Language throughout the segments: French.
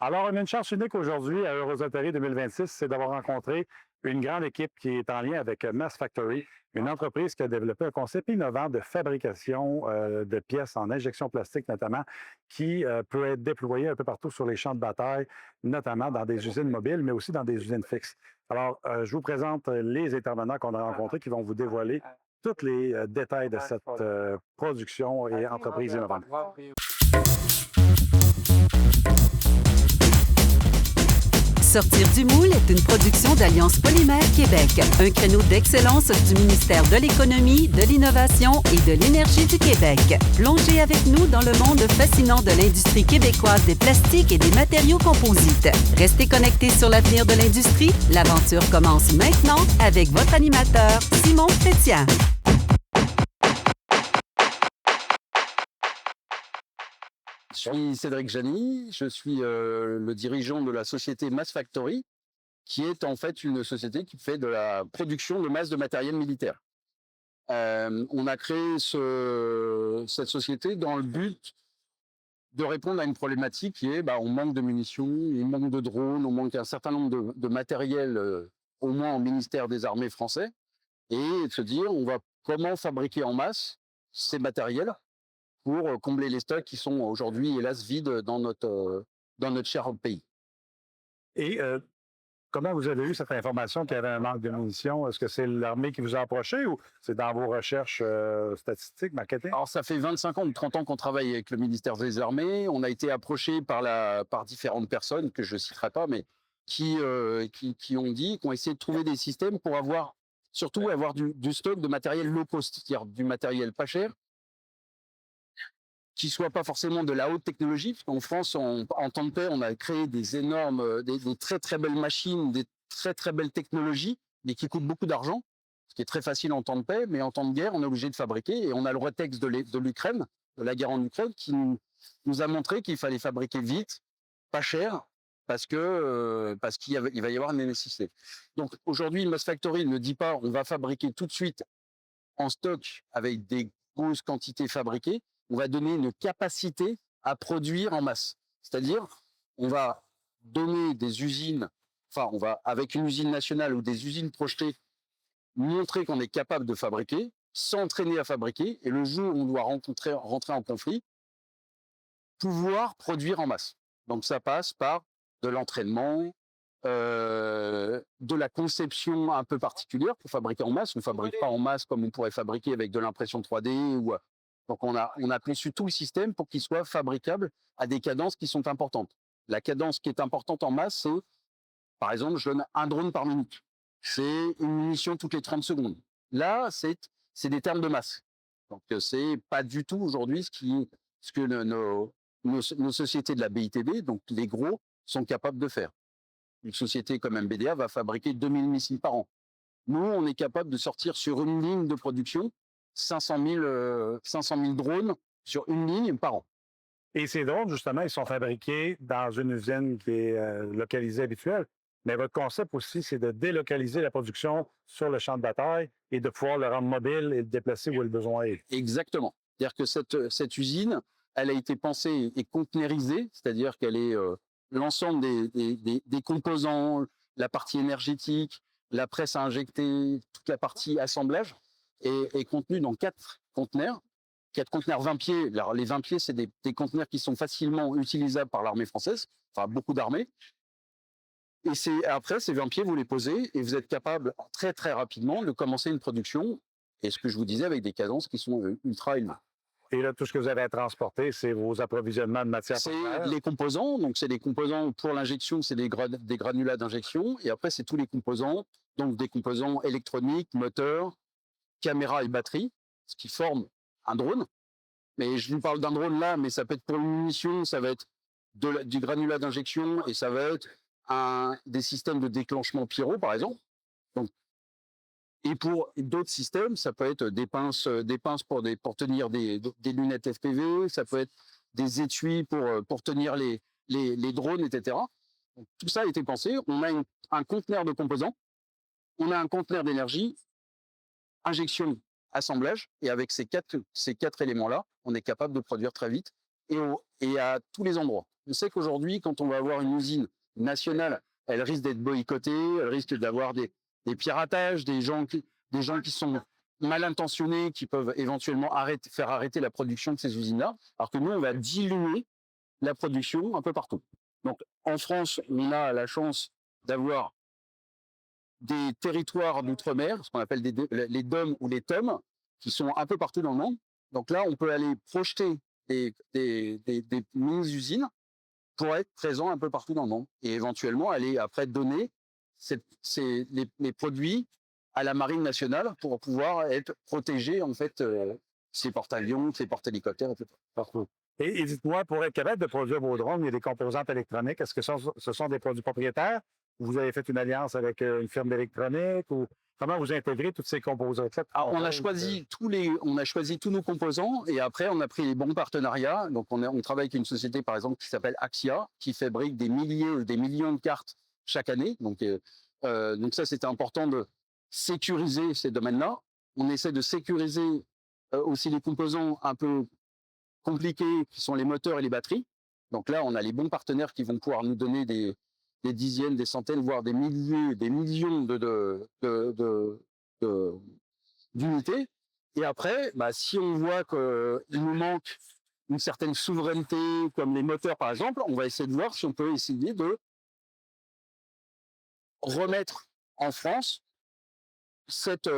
Alors, on a une chance unique aujourd'hui à Eurosatory 2026, c'est d'avoir rencontré une grande équipe qui est en lien avec Mass Factory, une entreprise qui a développé un concept innovant de fabrication de pièces en injection plastique notamment, qui peut être déployé un peu partout sur les champs de bataille, notamment dans des usines mobiles, mais aussi dans des usines fixes. Alors, je vous présente les intervenants qu'on a rencontrés qui vont vous dévoiler tous les détails de cette production et entreprise innovante. Sortir du moule est une production d'Alliance Polymère Québec, un créneau d'excellence du ministère de l'Économie, de l'Innovation et de l'Énergie du Québec. Plongez avec nous dans le monde fascinant de l'industrie québécoise des plastiques et des matériaux composites. Restez connectés sur l'avenir de l'industrie. L'aventure commence maintenant avec votre animateur, Simon Chrétien. Je suis Cédric Jany, je suis le dirigeant de la société Mass Factory, qui est en fait une société qui fait de la production de masse de matériel militaire. On a créé cette société dans le but de répondre à une problématique qui est on manque de munitions, on manque de drones, on manque un certain nombre de matériel, au moins au ministère des Armées français, et de se dire comment fabriquer en masse ces matériels pour combler les stocks qui sont aujourd'hui, hélas, vides dans notre cher pays. Et comment vous avez eu cette information qu'il y avait un manque de munitions? Est-ce que c'est l'armée qui vous a approché ou c'est dans vos recherches statistiques, marketing? Alors, ça fait 25 ans ou 30 ans qu'on travaille avec le ministère des Armées. On a été approché par différentes personnes, que je ne citerai pas, mais qui ont essayé de trouver des systèmes pour surtout avoir du stock de matériel low cost, c'est-à-dire du matériel pas cher, qui soit pas forcément de la haute technologie, parce qu'en France, en temps de paix, on a créé des énormes, des très très belles machines, des très très belles technologies, mais qui coûtent beaucoup d'argent, ce qui est très facile en temps de paix, mais en temps de guerre, on est obligé de fabriquer, et on a le rétexte de l'Ukraine, de la guerre en Ukraine, qui nous a montré qu'il fallait fabriquer vite, pas cher, parce qu'il va y avoir une nécessité. Donc aujourd'hui, Mass Factory ne dit pas on va fabriquer tout de suite en stock avec des grosses quantités fabriquées, on va donner une capacité à produire en masse. C'est-à-dire, on va donner des usines, on va, avec une usine nationale ou des usines projetées, montrer qu'on est capable de fabriquer, s'entraîner à fabriquer, et le jour où on doit rentrer en conflit, pouvoir produire en masse. Donc ça passe par de l'entraînement, de la conception un peu particulière pour fabriquer en masse. On ne fabrique pas en masse comme on pourrait fabriquer avec de l'impression 3D. Donc on a conçu tout le système pour qu'il soit fabricable à des cadences qui sont importantes. La cadence qui est importante en masse, c'est, par exemple, je donne un drone par minute. C'est une munition toutes les 30 secondes. Là, c'est des termes de masse. Donc c'est pas du tout aujourd'hui ce que nos sociétés de la BITB, donc les gros, sont capables de faire. Une société comme MBDA va fabriquer 2000 missiles par an. Nous, on est capable de sortir sur une ligne de production 500 000 drones sur une ligne par an. Et ces drones, justement, ils sont fabriqués dans une usine qui est localisée habituelle. Mais votre concept aussi, c'est de délocaliser la production sur le champ de bataille et de pouvoir le rendre mobile et le déplacer où le besoin est. Exactement. C'est-à-dire que cette usine, elle a été pensée et conteneurisée, c'est-à-dire qu'elle est l'ensemble des composants, la partie énergétique, la presse à injecter, toute la partie assemblage est contenue dans 4 conteneurs. 4 conteneurs 20 pieds. Alors, les 20 pieds, c'est des conteneurs qui sont facilement utilisables par l'armée française, enfin beaucoup d'armées. Et après, ces 20 pieds, vous les posez et vous êtes capable très très rapidement de commencer une production. Et ce que je vous disais, avec des cadences qui sont ultra élevées. Et là, tout ce que vous avez à transporter, c'est vos approvisionnements de matières premières. C'est les composants, donc c'est des composants pour l'injection, c'est des granulats d'injection, et après c'est tous les composants, donc des composants électroniques, moteurs, caméras et batteries, ce qui forme un drone. Mais je vous parle d'un drone là, mais ça peut être pour une munition, ça va être du granulat d'injection, et ça va être des systèmes de déclenchement pyro, par exemple. Donc, et pour d'autres systèmes, ça peut être des pinces pour tenir des lunettes FPV, ça peut être des étuis pour tenir les drones, etc. Donc, tout ça a été pensé. On a un conteneur de composants, on a un conteneur d'énergie, injection, assemblage, et avec ces quatre éléments-là, on est capable de produire très vite et à tous les endroits. On sait qu'aujourd'hui, quand on va avoir une usine nationale, elle risque d'être boycottée, elle risque d'avoir des piratages, des gens qui sont mal intentionnés, qui peuvent éventuellement faire arrêter la production de ces usines-là, alors que nous, on va diluer la production un peu partout. Donc, en France, on a la chance d'avoir des territoires d'outre-mer, ce qu'on appelle les DOM ou les TOM, qui sont un peu partout dans le monde. Donc là, on peut aller projeter des mini-usines pour être présent un peu partout dans le monde et éventuellement aller après donner les produits à la marine nationale pour pouvoir être protégés, en fait, ces porte-avions, ces porte-hélicoptères, etc. Partout. Et dites-moi, pour être capable de produire vos drones, il y a des composantes électroniques. Est-ce que ce sont des produits propriétaires? Vous avez fait une alliance avec une firme d'électronique? Ou comment vous intégrez toutes ces composantes-là? On a choisi tous nos composants et après on a pris les bons partenariats. Donc on travaille avec une société par exemple qui s'appelle Axia, qui fabrique des milliers ou des millions de cartes chaque année. Donc ça c'était important de sécuriser ces domaines-là. On essaie de sécuriser aussi les composants un peu compliqués qui sont les moteurs et les batteries. Donc là on a les bons partenaires qui vont pouvoir nous donner des dizaines, des centaines, voire des milliers, des millions d'unités. Et après, si on voit qu'il nous manque une certaine souveraineté, comme les moteurs par exemple, on va essayer de voir si on peut essayer de remettre en France cette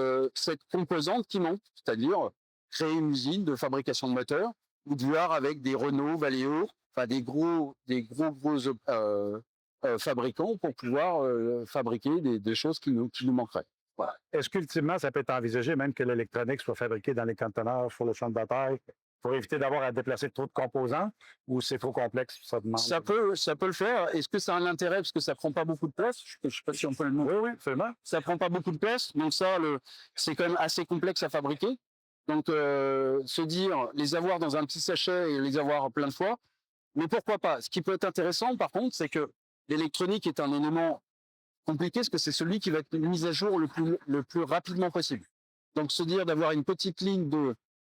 composante qui manque, c'est-à-dire créer une usine de fabrication de moteurs, ou de voir avec des Renault, Valeo, enfin des gros fabricants pour pouvoir fabriquer des choses qui nous manqueraient. Voilà. Est-ce qu'ultimement, ça peut être envisagé même que l'électronique soit fabriquée dans les conteneurs sur le champ de bataille pour éviter d'avoir à déplacer trop de composants, ou c'est trop complexe? Ça peut le faire. Est-ce que ça a un intérêt parce que ça prend pas beaucoup de place? Je ne sais pas si on peut le montrer. Oui, absolument. Ça prend pas beaucoup de place, donc ça, c'est quand même assez complexe à fabriquer. Donc, se dire, les avoir dans un petit sachet et les avoir plein de fois, mais pourquoi pas? Ce qui peut être intéressant, par contre, c'est que l'électronique est un élément compliqué parce que c'est celui qui va être mis à jour le plus rapidement possible. Donc, se dire d'avoir une petite ligne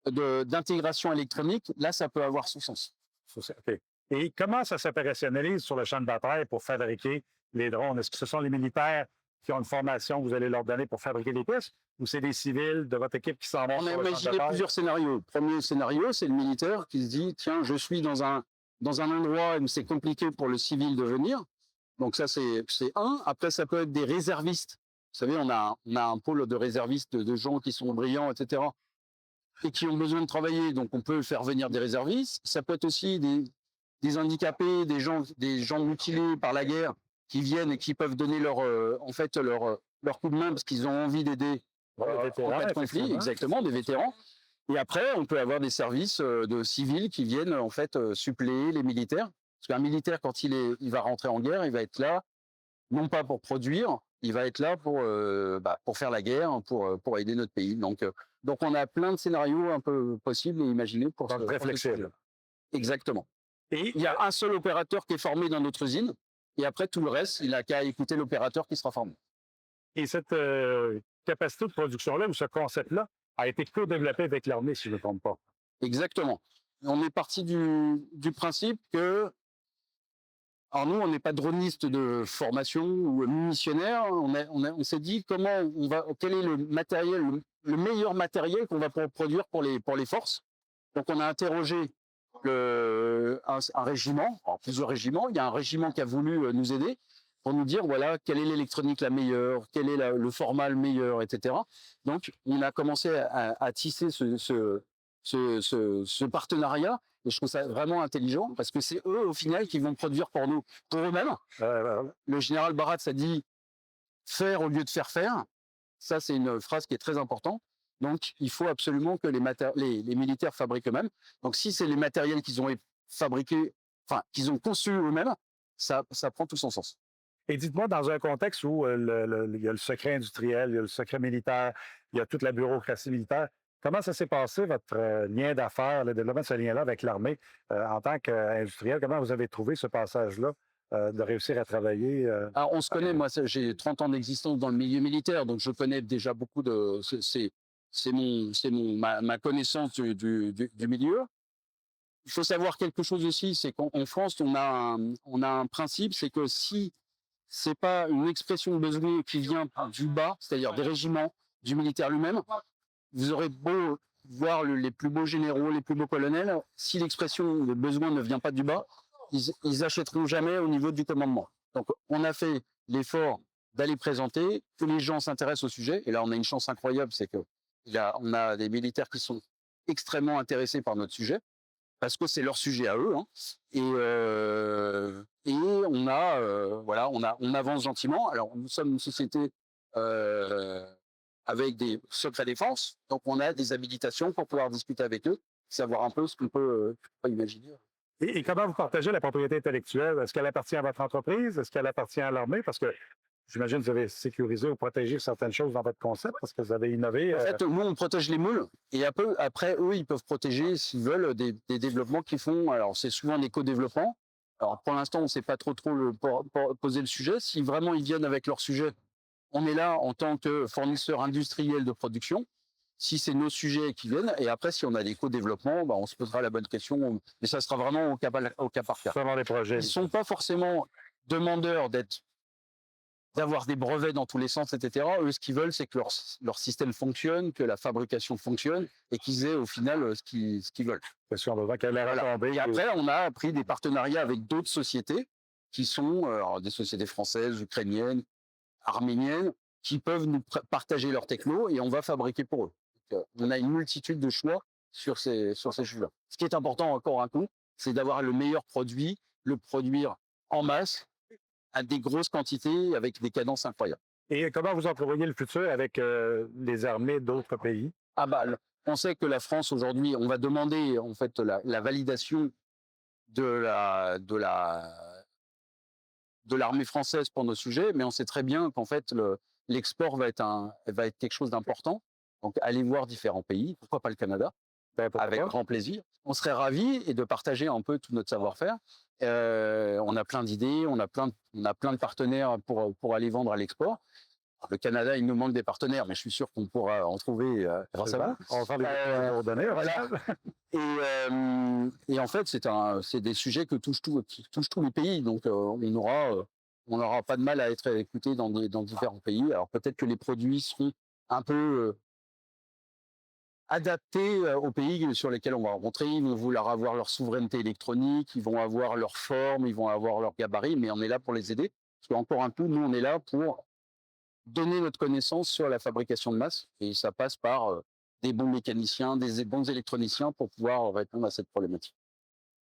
d'intégration électronique, là, ça peut avoir son sens. Okay. Et comment ça s'opérationnalise sur le champ de bataille pour fabriquer les drones? Est-ce que ce sont les militaires qui ont une formation que vous allez leur donner pour fabriquer les pièces, ou c'est des civils de votre équipe qui s'en vont? On a imaginé plusieurs scénarios. Le premier scénario, c'est le militaire qui se dit, tiens, je suis dans un endroit où c'est compliqué pour le civil de venir. Donc ça, c'est un. Après, ça peut être des réservistes. Vous savez, on a un pôle de réservistes, de gens qui sont brillants, etc., et qui ont besoin de travailler. Donc, on peut faire venir des réservistes. Ça peut être aussi des handicapés, des gens mutilés par la guerre qui viennent et qui peuvent donner leur coup de main parce qu'ils ont envie d'aider en cas de conflit. Exactement, des vétérans. Et après, on peut avoir des services de civils qui viennent en fait suppléer les militaires. Parce qu'un militaire, quand il va rentrer en guerre, il va être là, non pas pour produire, il va être là pour faire la guerre, pour aider notre pays. Donc, on a plein de scénarios un peu possibles et imaginés pour très flexible. Exactement. Et il y a un seul opérateur qui est formé dans notre usine, et après tout le reste, il n'a qu'à écouter l'opérateur qui sera formé. Et cette capacité de production-là, ou ce concept-là, a été co-développé avec l'armée, si je ne me trompe pas. Exactement. On est parti du principe que, alors nous, on n'est pas droniste de formation ou munitionnaire. On s'est dit quel est le meilleur matériel qu'on va produire pour les forces. Donc on a interrogé un régiment, plusieurs régiments. Il y a un régiment qui a voulu nous aider pour nous dire voilà quelle est l'électronique la meilleure, quel est le format le meilleur, etc. Donc on a commencé à tisser ce partenariat. Et je trouve ça vraiment intelligent parce que c'est eux, au final, qui vont produire pour eux-mêmes. Le général Barat a dit faire au lieu de faire. Ça, c'est une phrase qui est très importante. Donc, il faut absolument que les militaires fabriquent eux-mêmes. Donc, si c'est les matériels qu'ils ont fabriqués, enfin, qu'ils ont conçus eux-mêmes, ça prend tout son sens. Et dites-moi, dans un contexte où il y a le secret industriel, il y a le secret militaire, il y a toute la bureaucratie militaire, comment ça s'est passé, votre lien d'affaires, le développement de ce lien-là avec l'armée en tant qu'industriel? Comment vous avez trouvé ce passage-là de réussir à travailler? Alors, on se connaît. Moi, j'ai 30 ans d'existence dans le milieu militaire, donc je connais déjà beaucoup de... C'est ma connaissance du milieu. il faut savoir quelque chose aussi, c'est qu'en France, on a un principe, c'est que si c'est pas une expression de besoin qui vient du bas, c'est-à-dire des régiments, du militaire lui-même, vous aurez beau voir les plus beaux généraux, les plus beaux colonels, si l'expression de besoin ne vient pas du bas, ils achèteront jamais au niveau du commandement. Donc, on a fait l'effort d'aller présenter, que les gens s'intéressent au sujet. Et là, on a une chance incroyable, c'est que on a des militaires qui sont extrêmement intéressés par notre sujet, parce que c'est leur sujet à eux. Hein. Et on avance gentiment. Alors, nous sommes une société avec des secrets défense, donc on a des habilitations pour pouvoir discuter avec eux, savoir un peu ce qu'on peut imaginer. Et comment vous partagez la propriété intellectuelle? Est-ce qu'elle appartient à votre entreprise? Est-ce qu'elle appartient à l'armée? Parce que j'imagine que vous avez sécurisé ou protégé certaines choses dans votre concept parce que vous avez innové. En fait, nous, on protège les moules et après, eux, ils peuvent protéger, s'ils veulent, des développements qu'ils font. Alors, c'est souvent un éco-développement. Alors, pour l'instant, on ne sait pas trop poser le sujet. Si vraiment ils viennent avec leur sujet, on est là en tant que fournisseur industriel de production. Si c'est nos sujets qui viennent, et après, si on a des co-développements, on se posera la bonne question, mais ça sera vraiment au cas par cas. Selon les projets. Ils ne sont pas forcément demandeurs d'avoir des brevets dans tous les sens, etc. Eux, ce qu'ils veulent, c'est que leur système fonctionne, que la fabrication fonctionne, et qu'ils aient au final ce qu'ils veulent. Question de qu'elle a retombé. Et après, on a pris des partenariats avec d'autres sociétés, qui sont des sociétés françaises, ukrainiennes, arméniennes, qui peuvent nous partager leur techno, et on va fabriquer pour eux. On a une multitude de choix sur ces jeux-là. Ce qui est important encore un coup, c'est d'avoir le meilleur produit, le produire en masse, à des grosses quantités, avec des cadences incroyables. Et comment vous entrevoyez le futur avec les armées d'autres pays? On sait que la France aujourd'hui, on va demander en fait la validation de l'armée française pour nos sujets, mais on sait très bien qu'en fait l'export va être quelque chose d'important. Donc, allez voir différents pays, pourquoi pas le Canada, avec grand plaisir. On serait ravis de partager un peu tout notre savoir-faire. On a plein d'idées, on a plein de partenaires pour aller vendre à l'export. Le Canada, il nous manque des partenaires, mais je suis sûr qu'on pourra en trouver grâce à vous. On va les coordonner. Voilà. Et en fait, c'est des sujets qui touchent tous les pays. Donc, on n'aura pas de mal à être écouté dans différents pays. Alors, peut-être que les produits seront un peu adaptés aux pays sur lesquels on va rencontrer. Ils vont vouloir avoir leur souveraineté électronique, ils vont avoir leur forme, ils vont avoir leur gabarit, mais on est là pour les aider. Parce qu'encore un peu, nous, on est là pour donner notre connaissance sur la fabrication de masse, et ça passe par des bons mécaniciens, des bons électroniciens pour pouvoir répondre à cette problématique.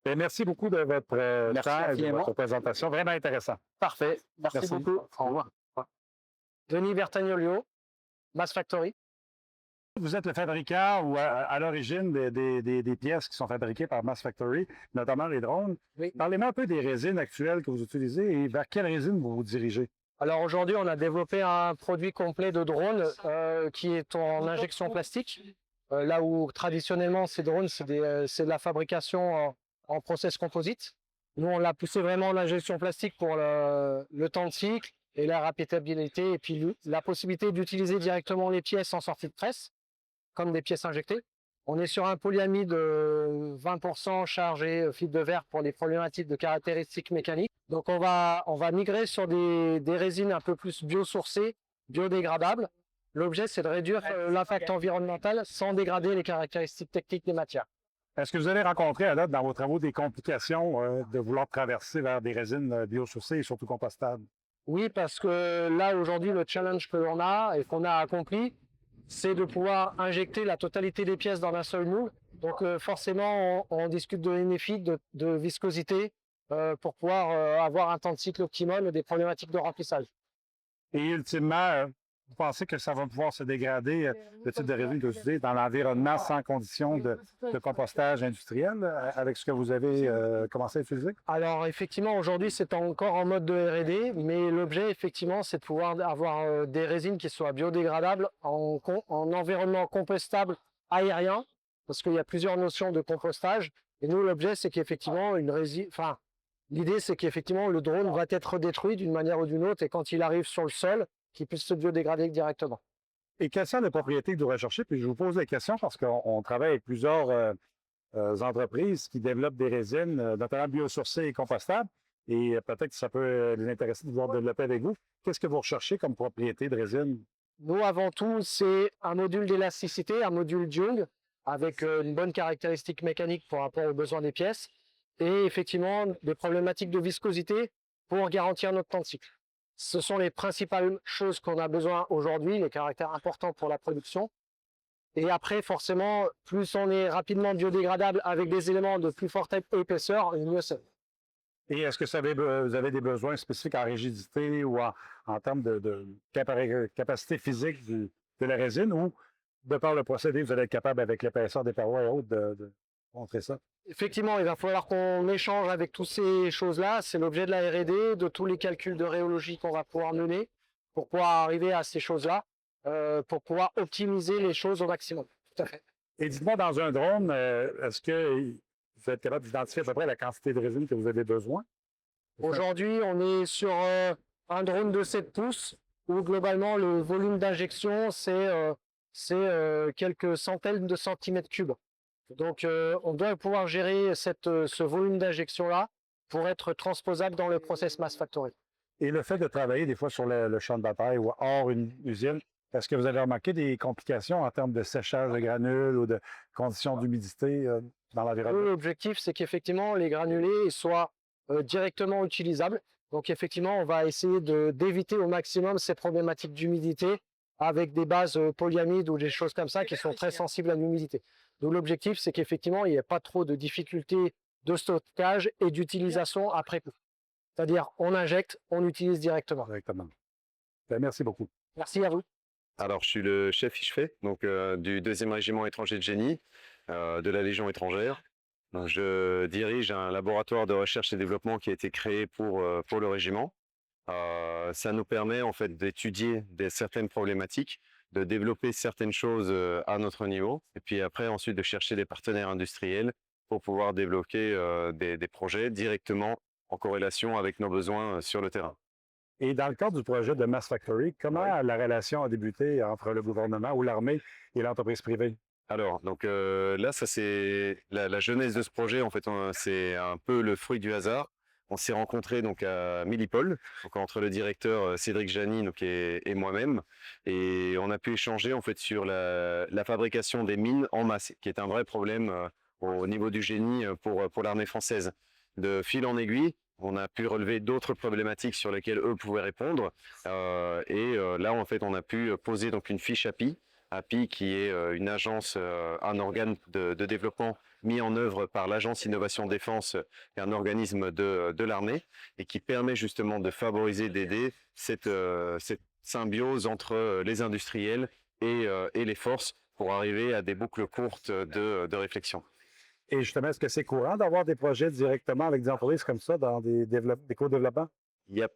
Et merci beaucoup de votre temps et de votre présentation. Vraiment intéressant. Parfait. Merci beaucoup. Au revoir. Denis Bertagnolio, Mass Factory. Vous êtes le fabricant ou à l'origine des pièces qui sont fabriquées par Mass Factory, notamment les drones. Oui. Parlez-moi un peu des résines actuelles que vous utilisez et vers quelle résine vous vous dirigez. Alors aujourd'hui, on a développé un produit complet de drone qui est en injection plastique. Là où traditionnellement, ces drones, c'est de la fabrication en process composite. Nous, on l'a poussé vraiment en injection plastique pour le temps de cycle et la répétabilité, et puis la possibilité d'utiliser directement les pièces en sortie de presse, comme des pièces injectées. On est sur un polyamide de 20% chargé fibre de verre pour les problématiques de caractéristiques mécaniques. Donc on va migrer sur des résines un peu plus biosourcées, biodégradables. L'objet, c'est de réduire l'impact environnemental sans dégrader les caractéristiques techniques des matières. Est-ce que vous avez rencontré à l'autre dans vos travaux des complications de vouloir traverser vers des résines biosourcées et surtout compostables? Oui, parce que là, aujourd'hui, le challenge que l'on a et qu'on a accompli, c'est de pouvoir injecter la totalité des pièces dans un seul moule. Donc forcément, on discute de nénéfique, de viscosité, pour pouvoir avoir un temps de cycle optimum et des problématiques de remplissage. Et ultimement, vous pensez que ça va pouvoir se dégrader, le type de résine que vous utilisez, dans l'environnement sans conditions de compostage industriel, avec ce que vous avez commencé à utiliser? Alors effectivement, aujourd'hui, c'est encore en mode de R&D, mais l'objet, effectivement, c'est de pouvoir avoir des résines qui soient biodégradables en environnement compostable aérien, parce qu'il y a plusieurs notions de compostage. Et nous, l'objet, c'est qu'effectivement, l'idée, c'est qu'effectivement, le drone va être détruit d'une manière ou d'une autre, et quand il arrive sur le sol, qu'il puisse se biodégrader directement. Et quelles sont les propriétés que vous recherchez? Puis je vous pose la question parce qu'on travaille avec plusieurs entreprises qui développent des résines, notamment biosourcées et compostables. Et peut-être que ça peut les intéresser de pouvoir développer avec vous. Qu'est-ce que vous recherchez comme propriété de résine? Nous, avant tout, c'est un module d'élasticité, un module Jung, avec une bonne caractéristique mécanique par rapport aux besoins des pièces, et effectivement des problématiques de viscosité pour garantir notre temps de cycle. Ce sont les principales choses qu'on a besoin aujourd'hui, les caractères importants pour la production. Et après, forcément, plus on est rapidement biodégradable avec des éléments de plus forte épaisseur, mieux c'est. Et est-ce que vous avez des besoins spécifiques en rigidité ou en termes de capacité physique de la résine ou, de par le procédé, vous allez être capable, avec l'épaisseur des parois et autres, de montrer ça? Effectivement, il va falloir qu'on échange avec toutes ces choses-là. C'est l'objet de la R&D, de tous les calculs de rhéologie qu'on va pouvoir mener pour pouvoir arriver à ces choses-là, pour pouvoir optimiser les choses au maximum. Tout à fait. Et dites-moi, dans un drone, est-ce que vous êtes capable d'identifier à peu près la quantité de résine que vous avez besoin? Aujourd'hui, on est sur un drone de 7 pouces où globalement le volume d'injection, c'est quelques centaines de centimètres cubes. Donc, on doit pouvoir gérer ce volume d'injection-là pour être transposable dans le process Mass Factory. Et le fait de travailler des fois sur le champ de bataille ou hors une usine, est-ce que vous avez remarqué des complications en termes de séchage de granules ou de conditions d'humidité dans l'environnement? L'objectif, c'est qu'effectivement, les granulés soient directement utilisables. Donc, effectivement, on va essayer d'éviter au maximum ces problématiques d'humidité avec des bases polyamides ou des choses comme ça qui sont très sensibles à l'humidité. Donc, l'objectif, c'est qu'effectivement, il n'y ait pas trop de difficultés de stockage et d'utilisation après coup. C'est-à-dire, on injecte, on utilise directement. Directement. Ben, merci beaucoup. Merci à vous. Alors, je suis le chef Ichefet, donc du 2e régiment étranger de génie, de la Légion étrangère. Donc, je dirige un laboratoire de recherche et développement qui a été créé pour le régiment. Ça nous permet en fait d'étudier certaines problématiques, de développer certaines choses à notre niveau, et puis après ensuite de chercher des partenaires industriels pour pouvoir développer des projets directement en corrélation avec nos besoins sur le terrain. Et dans le cadre du projet de Mass Factory, comment la relation a débuté entre le gouvernement ou l'armée et l'entreprise privée? Alors, donc là, ça c'est la genèse de ce projet. En fait, c'est un peu le fruit du hasard. On s'est rencontrés donc à Millipol, donc entre le directeur Cédric Jany donc, et moi-même, et on a pu échanger en fait sur la fabrication des mines en masse, qui est un vrai problème au niveau du génie pour l'armée française. De fil en aiguille, on a pu relever d'autres problématiques sur lesquelles eux pouvaient répondre, là en fait on a pu poser donc une fiche API qui est une agence, un organe de développement mis en œuvre par l'Agence Innovation Défense, qui est un organisme de l'armée, et qui permet justement de favoriser, d'aider cette symbiose entre les industriels et les forces pour arriver à des boucles courtes de réflexion. Et justement, est-ce que c'est courant d'avoir des projets directement avec des entreprises comme ça dans des co-développements? Il y a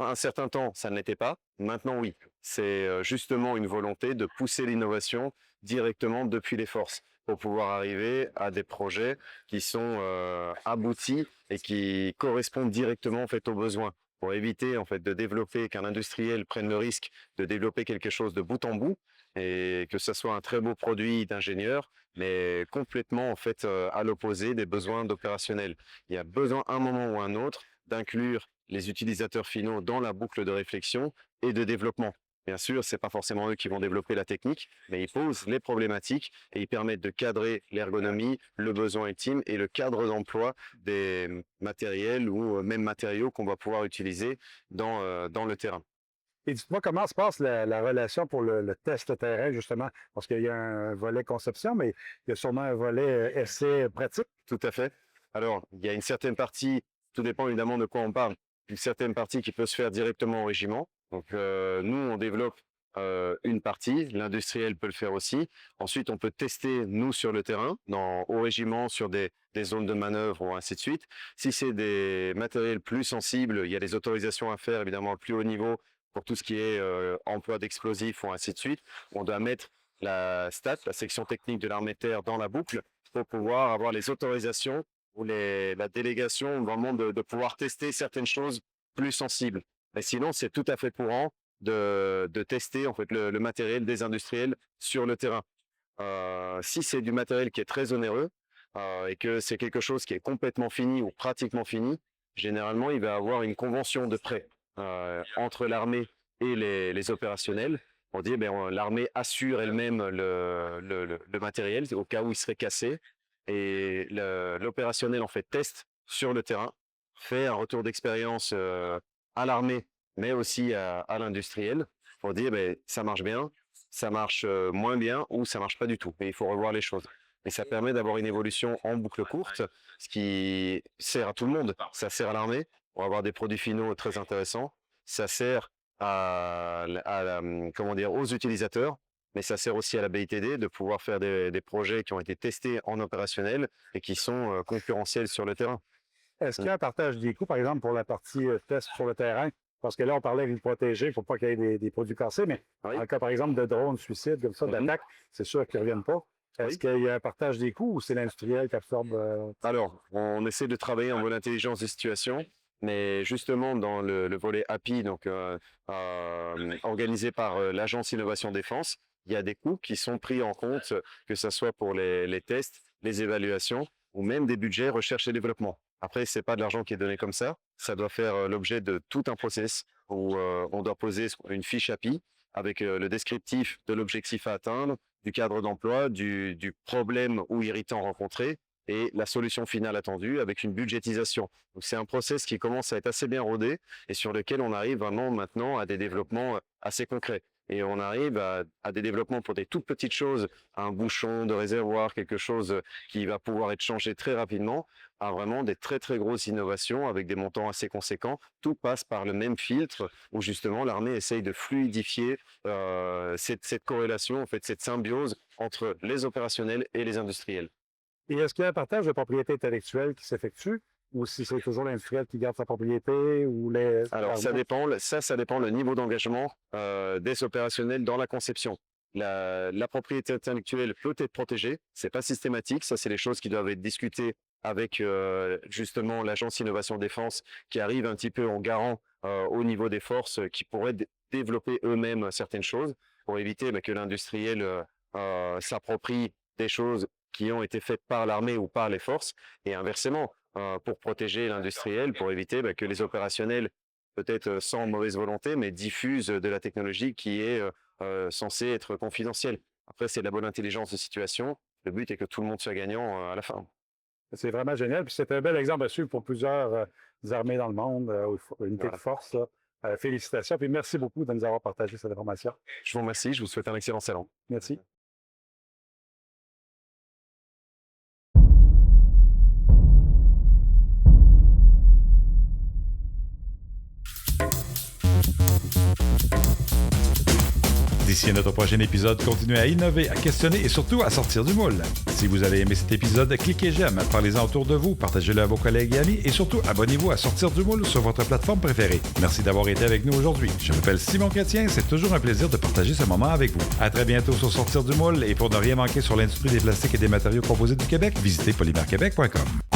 un certain temps, ça ne l'était pas. Maintenant, oui. C'est justement une volonté de pousser l'innovation directement depuis les forces pour pouvoir arriver à des projets qui sont aboutis et qui correspondent directement en fait aux besoins, pour éviter en fait de développer, qu'un industriel prenne le risque de développer quelque chose de bout en bout et que ce soit un très beau produit d'ingénieur, mais complètement en fait à l'opposé des besoins d'opérationnel. Il y a besoin à un moment ou à un autre d'inclure les utilisateurs finaux dans la boucle de réflexion et de développement. Bien sûr, ce n'est pas forcément eux qui vont développer la technique, mais ils posent les problématiques et ils permettent de cadrer l'ergonomie, le besoin ultime et le cadre d'emploi des matériels ou même matériaux qu'on va pouvoir utiliser dans le terrain. Et dites-moi, comment se passe la relation pour le test terrain, justement? Parce qu'il y a un volet conception, mais il y a sûrement un volet essai pratique. Tout à fait. Alors, il y a une certaine partie, tout dépend évidemment de quoi on parle, une certaine partie qui peut se faire directement au régiment. Donc, nous, on développe une partie, l'industriel peut le faire aussi. Ensuite, on peut tester, nous, sur le terrain, au régiment, sur des zones de manœuvre ou ainsi de suite. Si c'est des matériels plus sensibles, il y a des autorisations à faire, évidemment, à plus haut niveau, pour tout ce qui est emploi d'explosifs ou ainsi de suite. On doit mettre la STAT, la section technique de l'armée de terre, dans la boucle pour pouvoir avoir les autorisations ou la délégation vraiment de pouvoir tester certaines choses plus sensibles. Mais sinon, c'est tout à fait courant de tester en fait le matériel des industriels sur le terrain. Si c'est du matériel qui est très onéreux, et que c'est quelque chose qui est complètement fini ou pratiquement fini, généralement, il va y avoir une convention de prêt entre l'armée et les opérationnels. On dit l'armée assure elle-même le matériel au cas où il serait cassé et l'opérationnel en fait teste sur le terrain, fait un retour d'expérience à l'armée mais aussi à l'industriel pour dire ça marche bien, ça marche moins bien ou ça marche pas du tout. Et il faut revoir les choses. Et ça permet d'avoir une évolution en boucle courte, ce qui sert à tout le monde. Ça sert à l'armée pour avoir des produits finaux très intéressants. Ça sert aux utilisateurs, mais ça sert aussi à la BITD de pouvoir faire des projets qui ont été testés en opérationnel et qui sont concurrentiels sur le terrain. Est-ce qu'il y a un partage des coûts, par exemple, pour la partie test sur le terrain? Parce que là, on parlait de protéger, il ne faut pas qu'il y ait des produits cassés, mais Oui. en cas, par exemple, de drones, suicides, comme ça, d'attaques, c'est sûr qu'ils ne reviennent pas. Est-ce qu'il y a un partage des coûts ou c'est l'industriel qui absorbe? Alors, on essaie de travailler en mode intelligence de situation, mais justement dans le volet API, donc organisé par l'Agence Innovation Défense, il y a des coûts qui sont pris en compte, que ce soit pour les tests, les évaluations ou même des budgets recherche et développement. Après, c'est pas de l'argent qui est donné comme ça. Ça doit faire l'objet de tout un process où on doit poser une fiche API avec le descriptif de l'objectif à atteindre, du cadre d'emploi, du problème ou irritant rencontré et la solution finale attendue avec une budgétisation. Donc, c'est un process qui commence à être assez bien rodé et sur lequel on arrive vraiment maintenant à des développements assez concrets. Et on arrive à des développements pour des toutes petites choses, un bouchon de réservoir, quelque chose qui va pouvoir être changé très rapidement, à vraiment des très très grosses innovations avec des montants assez conséquents. Tout passe par le même filtre où justement l'armée essaye de fluidifier cette corrélation, en fait, cette symbiose entre les opérationnels et les industriels. Et est-ce qu'il y a un partage de propriété intellectuelle qui s'effectue ou si c'est toujours l'industriel qui garde sa propriété ou les... Alors, ça dépend le niveau d'engagement des opérationnels dans la conception. La propriété intellectuelle peut être protégée, c'est pas systématique, ça c'est les choses qui doivent être discutées avec justement l'Agence Innovation Défense qui arrive un petit peu en garant au niveau des forces qui pourraient développer eux-mêmes certaines choses pour éviter que l'industriel s'approprie des choses qui ont été faites par l'armée ou par les forces et inversement. Pour protéger l'industriel, pour éviter que les opérationnels, peut-être sans mauvaise volonté, mais diffusent de la technologie qui est censée être confidentielle. Après, c'est de la bonne intelligence de situation. Le but est que tout le monde soit gagnant à la fin. C'est vraiment génial. Puis c'est un bel exemple à suivre pour plusieurs armées dans le monde, unités de force. Félicitations. Puis merci beaucoup de nous avoir partagé cette information. Je vous remercie. Je vous souhaite un excellent salon. Merci. D'ici à notre prochain épisode, continuez à innover, à questionner et surtout à sortir du moule. Si vous avez aimé cet épisode, cliquez j'aime, parlez-en autour de vous, partagez-le à vos collègues et amis et surtout abonnez-vous à Sortir du moule sur votre plateforme préférée. Merci d'avoir été avec nous aujourd'hui. Je m'appelle Simon Chrétien, c'est toujours un plaisir de partager ce moment avec vous. À très bientôt sur Sortir du moule et pour ne rien manquer sur l'industrie des plastiques et des matériaux composés du Québec, visitez polymerquebec.com.